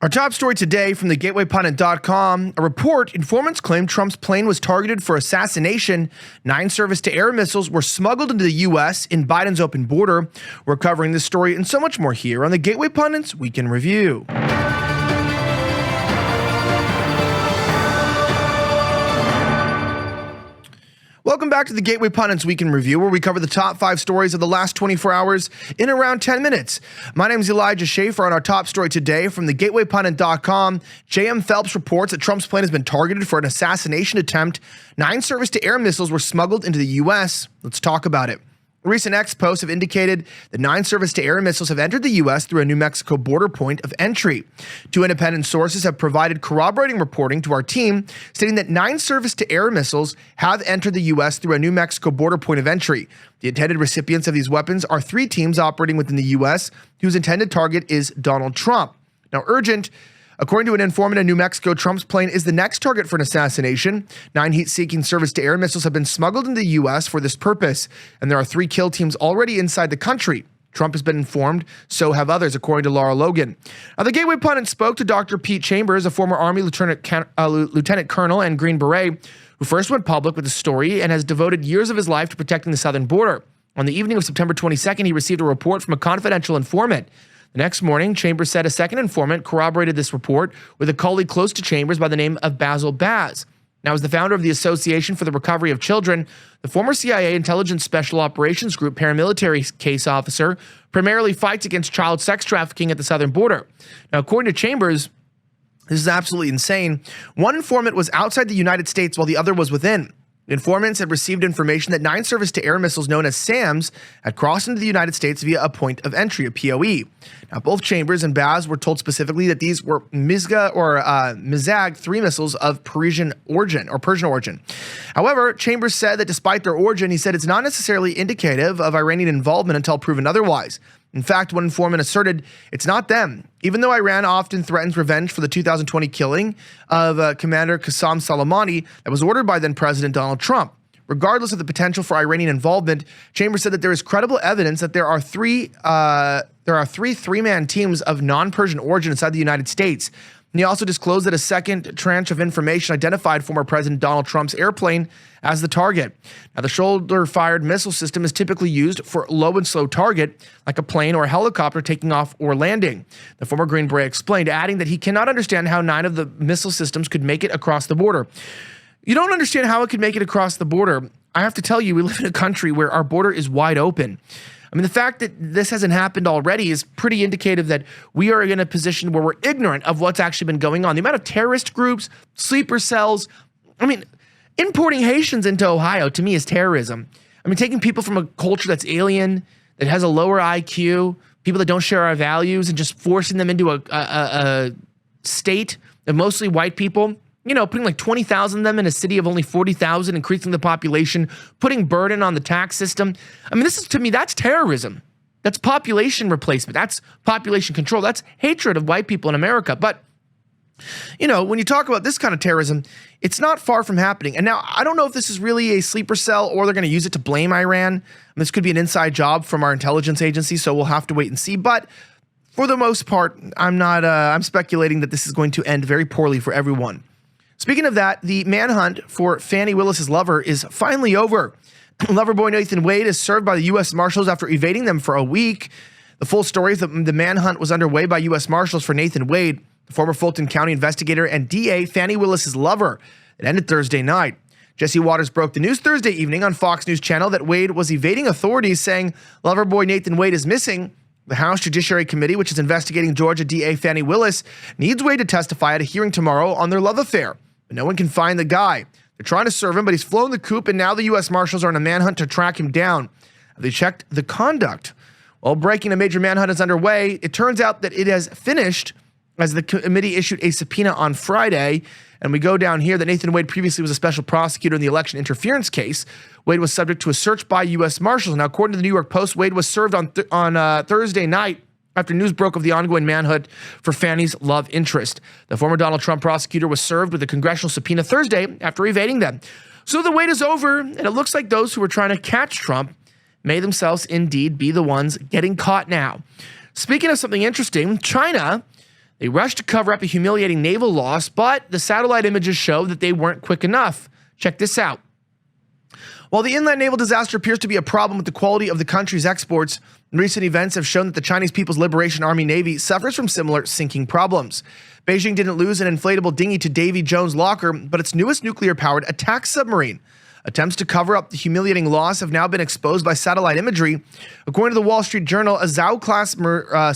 Our top story today from the gatewaypundit.com, a report, informants claim Trump's plane was targeted for assassination. 9 surface-to-air missiles were smuggled into the U.S. in Biden's open border. We're covering this story and so much more here on the Gateway Pundit's Week in Review. Welcome back to the Gateway Pundit's Week in Review, where we cover the top 5 stories of the last 24 hours in around 10 minutes. My name is Elijah Schaffer, and our top story today from the gatewaypundit.com, J.M. Phelps reports that Trump's plane has been targeted for an assassination attempt. 9 surface-to-air missiles were smuggled into the U.S. Let's talk about it. Recent X posts have indicated that 9 surface-to-air missiles have entered the U.S. through a New Mexico border point of entry. 2 independent sources have provided corroborating reporting to our team, stating that 9 surface-to-air missiles have entered the U.S. through a New Mexico border point of entry. The intended recipients of these weapons are 3 teams operating within the U.S., whose intended target is Donald Trump. Now, urgent. According to an informant in New Mexico, Trump's plane is the next target for an assassination. 9 heat-seeking surface-to-air missiles have been smuggled into the U.S. for this purpose, and there are 3 kill teams already inside the country. Trump has been informed, so have others, according to Laura Logan. Now, the Gateway Pundit spoke to Dr. Pete Chambers, a former Army lieutenant colonel and Green Beret, who first went public with the story and has devoted years of his life to protecting the southern border. On the evening of September 22nd, he received a report from a confidential informant. The next morning, Chambers said a second informant corroborated this report with a colleague close to Chambers by the name of Basil Baz. Now, as the founder of the Association for the Recovery of Children, the former CIA Intelligence Special Operations Group paramilitary case officer primarily fights against child sex trafficking at the southern border. Now, according to Chambers, this is absolutely insane. One informant was outside the United States while the other was within. Informants had received information that 9 surface-to-air missiles known as SAMs had crossed into the United States via a point of entry, a POE. Now, both Chambers and Baz were told specifically that these were Mizag 3 missiles of Persian origin. However, Chambers said that despite their origin, he said it's not necessarily indicative of Iranian involvement until proven otherwise. In fact, one informant asserted it's not them. Even though Iran often threatens revenge for the 2020 killing of Commander Qasem Soleimani that was ordered by then-President Donald Trump. Regardless of the potential for Iranian involvement, Chambers said that there is credible evidence that there are three three-man teams of non-Persian origin inside the United States. And he also disclosed that a second tranche of information identified former President Donald Trump's airplane as the target. Now, the shoulder-fired missile system is typically used for low and slow target, like a plane or a helicopter taking off or landing. The former Green Beret explained, adding that he cannot understand how 9 of the missile systems could make it across the border. You don't understand how it could make it across the border. I have to tell you, we live in a country where our border is wide open. I mean, the fact that this hasn't happened already is pretty indicative that we are in a position where we're ignorant of what's actually been going on. The amount of terrorist groups, sleeper cells, I mean, importing Haitians into Ohio, to me, is terrorism. I mean, taking people from a culture that's alien, that has a lower IQ, people that don't share our values, and just forcing them into a state of mostly white people, you know, putting like 20,000 of them in a city of only 40,000, increasing the population, putting burden on the tax system. I mean, this is, to me, that's terrorism. That's population replacement. That's population control. That's hatred of white people in America. But, you know, when you talk about this kind of terrorism, it's not far from happening. And now, I don't know if this is really a sleeper cell or they're going to use it to blame Iran. This could be an inside job from our intelligence agency, so we'll have to wait and see. But for the most part, I'm speculating that this is going to end very poorly for everyone. Speaking of that, the manhunt for Fani Willis's lover is finally over. Loverboy Nathan Wade is served by the U.S. Marshals after evading them for a week. The full story is that the manhunt was underway by U.S. Marshals for Nathan Wade, the former Fulton County investigator and DA Fani Willis's lover. It ended Thursday night. Jesse Waters broke the news Thursday evening on Fox News Channel that Wade was evading authorities, saying Loverboy Nathan Wade is missing. The House Judiciary Committee, which is investigating Georgia DA Fani Willis, needs Wade to testify at a hearing tomorrow on their love affair. But no one can find the guy. They're trying to serve him, but he's flown the coop, and now the U.S. Marshals are on a manhunt to track him down. They checked the conduct. While breaking a major manhunt is underway, it turns out that it has finished as the committee issued a subpoena on Friday. And we go down here that Nathan Wade previously was a special prosecutor in the election interference case. Wade was subject to a search by U.S. Marshals. Now, according to the New York Post, Wade was served on Thursday night after news broke of the ongoing manhunt for Fani's love interest. The former Donald Trump prosecutor was served with a congressional subpoena Thursday after evading them. So the wait is over, and it looks like those who were trying to catch Trump may themselves indeed be the ones getting caught now. Speaking of something interesting, China, They rushed to cover up a humiliating naval loss, but the satellite images show that they weren't quick enough. Check this out. While the inland naval disaster appears to be a problem with the quality of the country's exports, recent events have shown that the Chinese People's Liberation Army Navy suffers from similar sinking problems. Beijing didn't lose an inflatable dinghy to Davy Jones' locker, but its newest nuclear-powered attack submarine. Attempts to cover up the humiliating loss have now been exposed by satellite imagery. According to the Wall Street Journal, a Zhao-class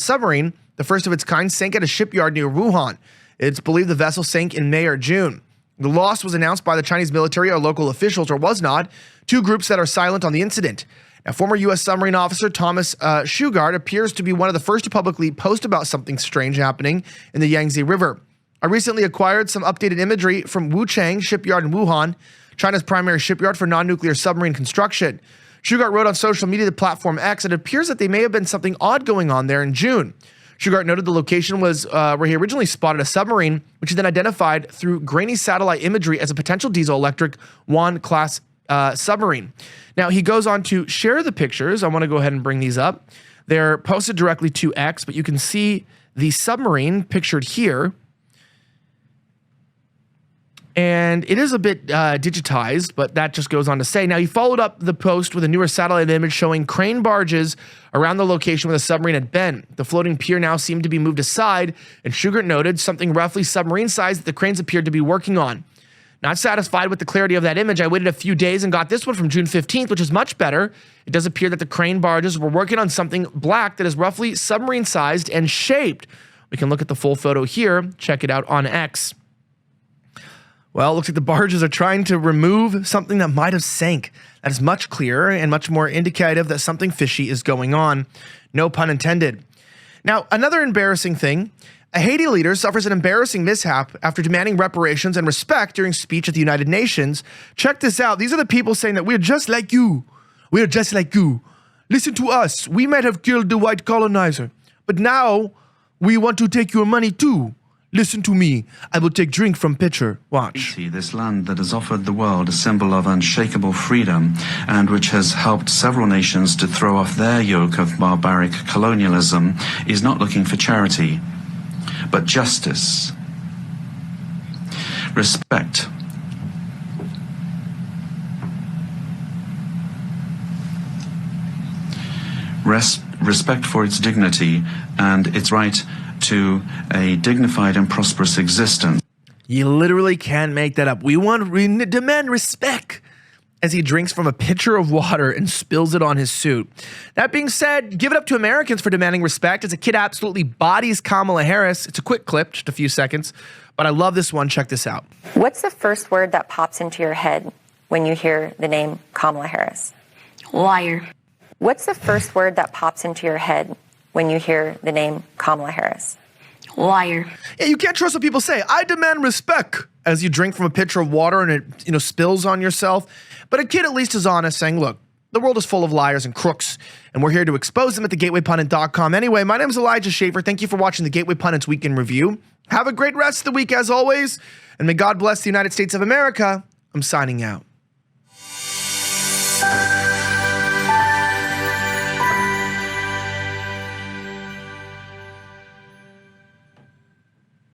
submarine, the first of its kind, sank at a shipyard near Wuhan. It's believed the vessel sank in May or June. The loss was announced by the Chinese military or local officials, or was not, two groups that are silent on the incident. Now, former U.S. submarine officer Thomas Shugart appears to be one of the first to publicly post about something strange happening in the Yangtze River. I recently acquired some updated imagery from Wuchang Shipyard in Wuhan, China's primary shipyard for non-nuclear submarine construction. Shugart wrote on social media, the platform X, it appears that there may have been something odd going on there in June. Shugart noted the location was where he originally spotted a submarine, which he then identified through grainy satellite imagery as a potential diesel-electric Yuan-class submarine. Now, he goes on to share the pictures. I want to go ahead and bring these up. They're posted directly to X, but you can see the submarine pictured here. And it is a bit digitized, but that just goes on to say. Now, he followed up the post with a newer satellite image showing crane barges around the location where the submarine had been. The floating pier now seemed to be moved aside, and Shugart noted something roughly submarine-sized that the cranes appeared to be working on. Not satisfied with the clarity of that image, I waited a few days and got this one from June 15th, which is much better. It does appear that the crane barges were working on something black that is roughly submarine-sized and shaped. We can look at the full photo here. Check it out on X. Well, it looks like the barges are trying to remove something that might have sank. That is much clearer and much more indicative that something fishy is going on. No pun intended. Now, another embarrassing thing. A Haiti leader suffers an embarrassing mishap after demanding reparations and respect during speech at the United Nations. Check this out. These are the people saying that we're just like you. We're just like you. Listen to us. We might have killed the white colonizer, but now we want to take your money too. Listen to me. I will take drink from pitcher. Watch. Haiti, this land that has offered the world a symbol of unshakable freedom and which has helped several nations to throw off their yoke of barbaric colonialism, is not looking for charity, but justice, respect, respect for its dignity and its right to a dignified and prosperous existence. You literally can't make that up. We demand respect, as he drinks from a pitcher of water and spills it on his suit. That being said, give it up to Americans for demanding respect, as a kid absolutely bodies Kamala Harris. It's a quick clip, just a few seconds, but I love this one. Check this out. What's the first word that pops into your head when you hear the name Kamala Harris? Liar. What's the first word that pops into your head when you hear the name Kamala Harris? Liar. Yeah, you can't trust what people say. I demand respect, as you drink from a pitcher of water and it spills on yourself. But a kid at least is honest, saying, look, the world is full of liars and crooks, and we're here to expose them at thegatewaypundit.com. Anyway, my name is Elijah Schaffer. Thank you for watching the Gateway Pundit's Weekend Review. Have a great rest of the week as always, and may God bless the United States of America. I'm signing out.